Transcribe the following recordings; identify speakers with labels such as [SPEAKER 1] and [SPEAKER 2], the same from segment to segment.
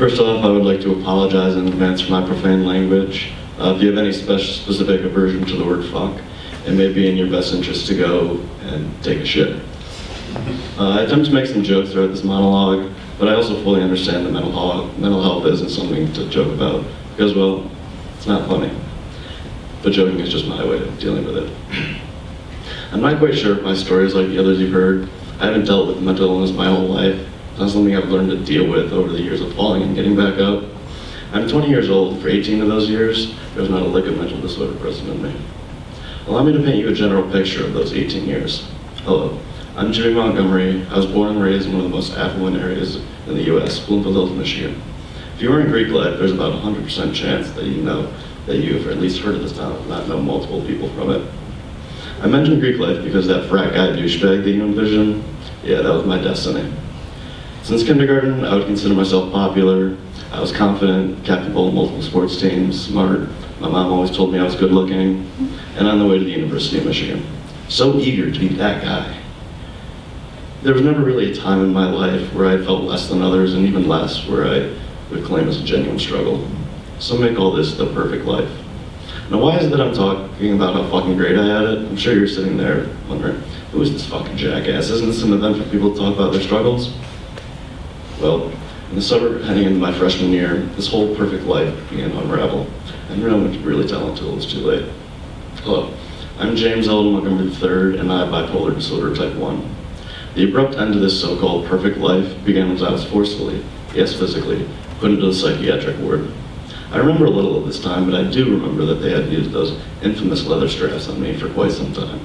[SPEAKER 1] First off, I would like to apologize in advance for my profane language. If you have any specific aversion to the word fuck, it may be in your best interest to go and take a shit. I attempt to make some jokes throughout this monologue, but I also fully understand that mental health isn't something to joke about, because, well, it's not funny. But joking is just my way of dealing with it. I'm not quite sure if my story is like the others you've heard. I haven't dealt with mental illness my whole life. It's not something I've learned to deal with over the years of falling and getting back up. I'm 20 years old. For 18 of those years, there was not a lick of mental disorder present in me. Allow me to paint you a general picture of those 18 years. Hello, I'm Jimmy Montgomery. I was born and raised in one of the most affluent areas in the U.S., Bloomfield Hills, Michigan. If you were in Greek life, there's about a 100% chance that you know that you've at least heard of this town, if not know multiple people from it. I mentioned Greek life because that frat guy douchebag that you envision, yeah, that was my destiny. Since kindergarten, I would consider myself popular. I was confident, capable of multiple sports teams, smart. My mom always told me I was good looking, and on the way to the University of Michigan. So eager to be that guy. There was never really a time in my life where I felt less than others, and even less where I would claim as a genuine struggle. Some may call this the perfect life. Now, why is it that I'm talking about how fucking great I had it? I'm sure you're sitting there wondering, who is this fucking jackass? Isn't this an event for people to talk about their struggles? Well, in the summer heading into my freshman year, this whole perfect life began to unravel. And no one could really tell until it was too late. Hello, I'm James Eldon Montgomery III, and I have bipolar disorder type 1. The abrupt end to this so-called perfect life began as I was forcefully, yes physically, put into the psychiatric ward. I remember a little of this time, but I do remember that they had used those infamous leather straps on me for quite some time.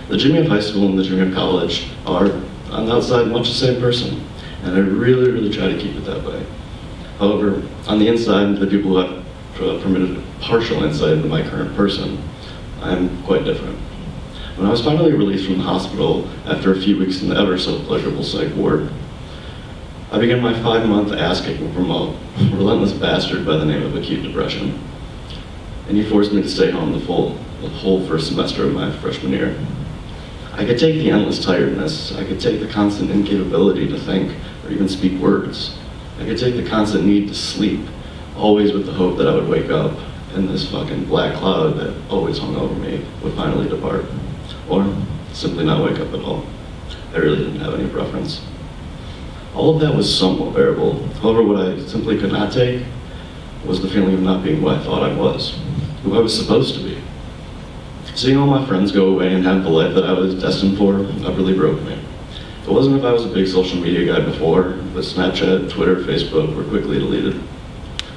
[SPEAKER 1] The Jimmy of high school and the Jimmy of college are, on the outside, much the same person, and I really, really try to keep it that way. However, on the inside, the people who have permitted partial insight into my current person, I'm quite different. When I was finally released from the hospital after a few weeks in the ever so pleasurable psych ward, I began my 5-month ass kicking from a relentless bastard by the name of acute depression. And he forced me to stay home the whole first semester of my freshman year. I could take the endless tiredness. I could take the constant incapability to think or even speak words. I could take the constant need to sleep, always with the hope that I would wake up and this fucking black cloud that always hung over me would finally depart. Or simply not wake up at all. I really didn't have any preference. All of that was somewhat bearable. However, what I simply could not take was the feeling of not being who I thought I was, who I was supposed to be. Seeing all my friends go away and have the life that I was destined for utterly broke me. It wasn't if I was a big social media guy before, but Snapchat, Twitter, Facebook were quickly deleted.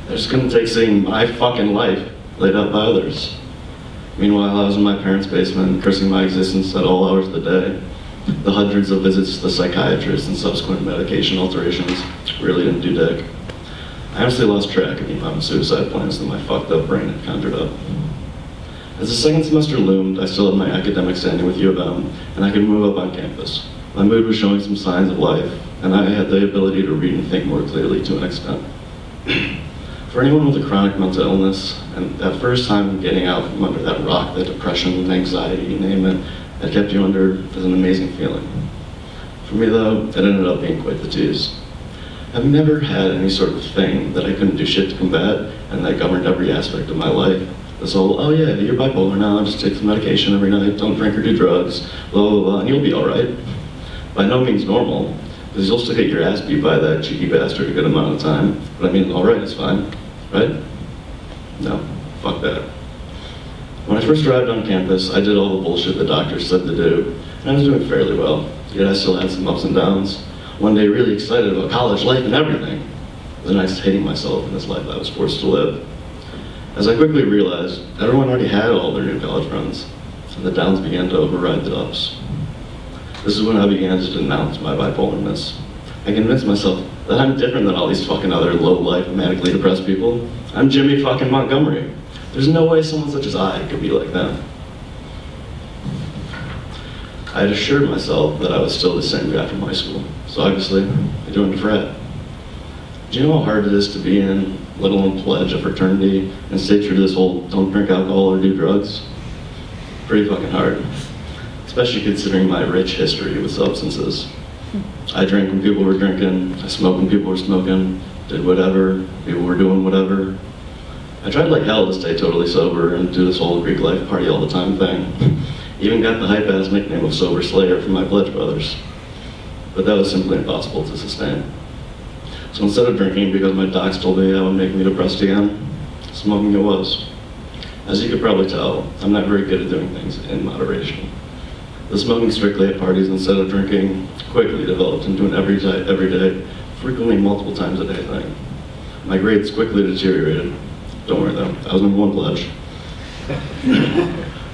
[SPEAKER 1] I just couldn't take seeing my fucking life laid out by others. Meanwhile, I was in my parents' basement, cursing my existence at all hours of the day. The hundreds of visits to the psychiatrist and subsequent medication alterations really didn't do dick. I honestly lost track of the amount of suicide plans that my fucked up brain had conjured up. As the second semester loomed, I still had my academic standing with U of M, and I could move up on campus. My mood was showing some signs of life, and I had the ability to read and think more clearly to an extent. For anyone with a chronic mental illness, and that first time getting out from under that rock, that depression, anxiety, you name it, that kept you under, is an amazing feeling. For me though, it ended up being quite the tease. I've never had any sort of thing that I couldn't do shit to combat, and that governed every aspect of my life. This whole, oh yeah, you're bipolar now, just take some medication every night, don't drink or do drugs, blah, blah, blah, and you'll be all right. By no means normal, because you'll still get your ass beat by that cheeky bastard a good amount of time. But I mean, all right, it's fine, right? No, fuck that. When I first arrived on campus, I did all the bullshit the doctors said to do, and I was doing fairly well, yet I still had some ups and downs. One day really excited about college life and everything, the next hating myself in this life I was forced to live. As I quickly realized, everyone already had all their new college friends, and the downs began to override the ups. This is when I began to denounce my bipolarness. I convinced myself that I'm different than all these fucking other low-life, manically depressed people. I'm Jimmy fucking Montgomery. There's no way someone such as I could be like them. I had assured myself that I was still the same guy from high school, so obviously, I joined a frat. Do you know how hard it is to be in, let alone pledge a fraternity, and stay true to this whole don't drink alcohol or do drugs? Pretty fucking hard, especially considering my rich history with substances. I drank when people were drinking, I smoked when people were smoking, did whatever, people were doing whatever. I tried like hell to stay totally sober and do this whole Greek life party all the time thing. Even got the hype-ass nickname of Sober Slayer from my pledge brothers. But that was simply impossible to sustain. So instead of drinking because my docs told me that would make me depressed again, smoking it was. As you could probably tell, I'm not very good at doing things in moderation. The smoking strictly at parties instead of drinking quickly developed into an every day, frequently multiple times a day thing. My grades quickly deteriorated. Don't worry though, I was #1 pledge.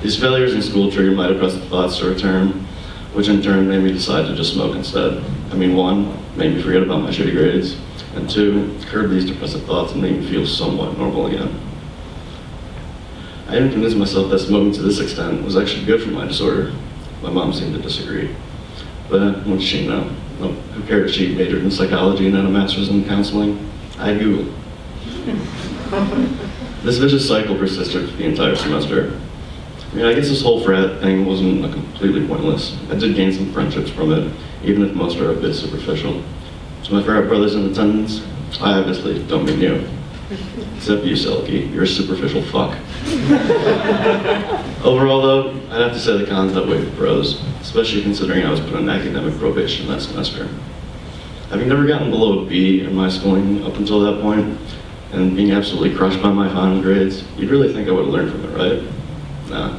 [SPEAKER 1] These failures in school triggered my depressive thoughts to return, which in turn made me decide to just smoke instead. I mean, 1, made me forget about my shitty grades, and 2, curbed these depressive thoughts and made me feel somewhat normal again. I even convinced myself that smoking to this extent was actually good for my disorder. My mom seemed to disagree. But what did she know? No, who cared if she majored in psychology and had a master's in counseling? I had Google. This vicious cycle persisted for the entire semester. I mean, I guess this whole frat thing wasn't completely pointless. I did gain some friendships from it, even if most are a bit superficial. So my frat brothers in attendance, I obviously don't mean you. Except you, Selkie, you're a superficial fuck. Overall though, I'd have to say the cons outweigh the pros, especially considering I was put on academic probation that semester. Having never gotten below a B in my schooling up until that point, and being absolutely crushed by my final grades, you'd really think I would have learned from it, right? Nah.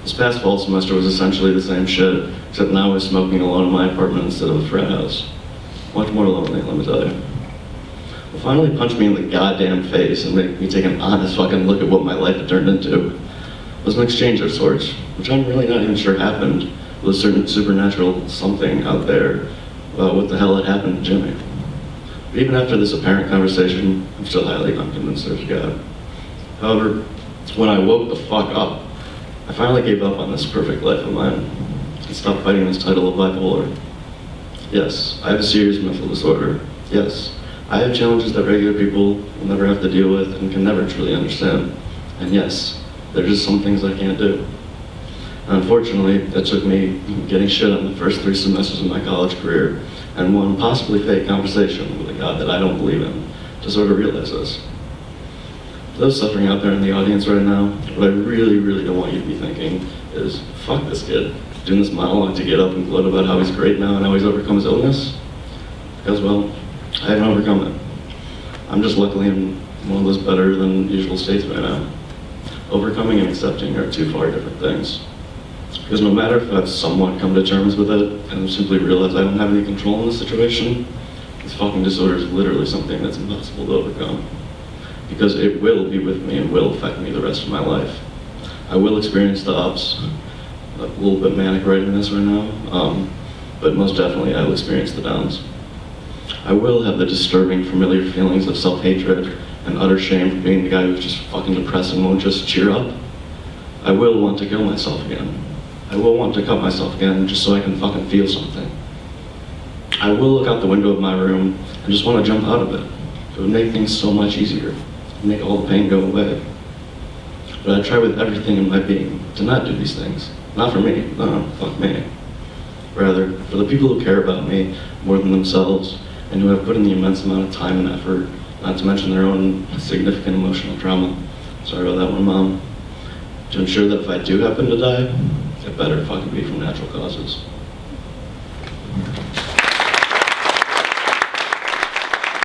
[SPEAKER 1] This past fall semester was essentially the same shit, except now I was smoking alone in my apartment instead of a frat house. Much more lonely, let me tell you. Well, finally punched me in the goddamn face and made me take an honest fucking look at what my life had turned into. It was an exchange of sorts, which I'm really not even sure happened, with a certain supernatural something out there about what the hell had happened to Jimmy. But even after this apparent conversation, I'm still highly unconvinced there's a God. However, when I woke the fuck up, I finally gave up on this perfect life of mine and stopped fighting this title of bipolar. Yes, I have a serious mental disorder. Yes, I have challenges that regular people will never have to deal with and can never truly understand. And yes, there are just some things I can't do. And unfortunately, that took me getting shit on the first 3 semesters of my college career and one possibly fake conversation with a God that I don't believe in to sort of realize this. For those suffering out there in the audience right now, what I really, really don't want you to be thinking is, fuck this kid, doing this monologue to get up and gloat about how he's great now and how he's overcome his illness. Because, well, I haven't overcome it. I'm just luckily in one of those better than usual states right now. Overcoming and accepting are 2 far different things. Because no matter if I've somewhat come to terms with it and simply realize I don't have any control in this situation, this fucking disorder is literally something that's impossible to overcome. Because it will be with me and will affect me the rest of my life. I will experience the ups, a little bit manic right in this right now, but most definitely I will experience the downs. I will have the disturbing familiar feelings of self-hatred and utter shame for being the guy who's just fucking depressed and won't just cheer up. I will want to kill myself again. I will want to cut myself again just so I can fucking feel something. I will look out the window of my room and just want to jump out of it. It would make things so much easier. It would make all the pain go away. But I try with everything in my being to not do these things. Not for me, no, fuck me. Rather, for the people who care about me more than themselves and who have put in the immense amount of time and effort, not to mention their own significant emotional trauma. Sorry about that one, Mom. To ensure that if I do happen to die, it better fucking be from natural causes.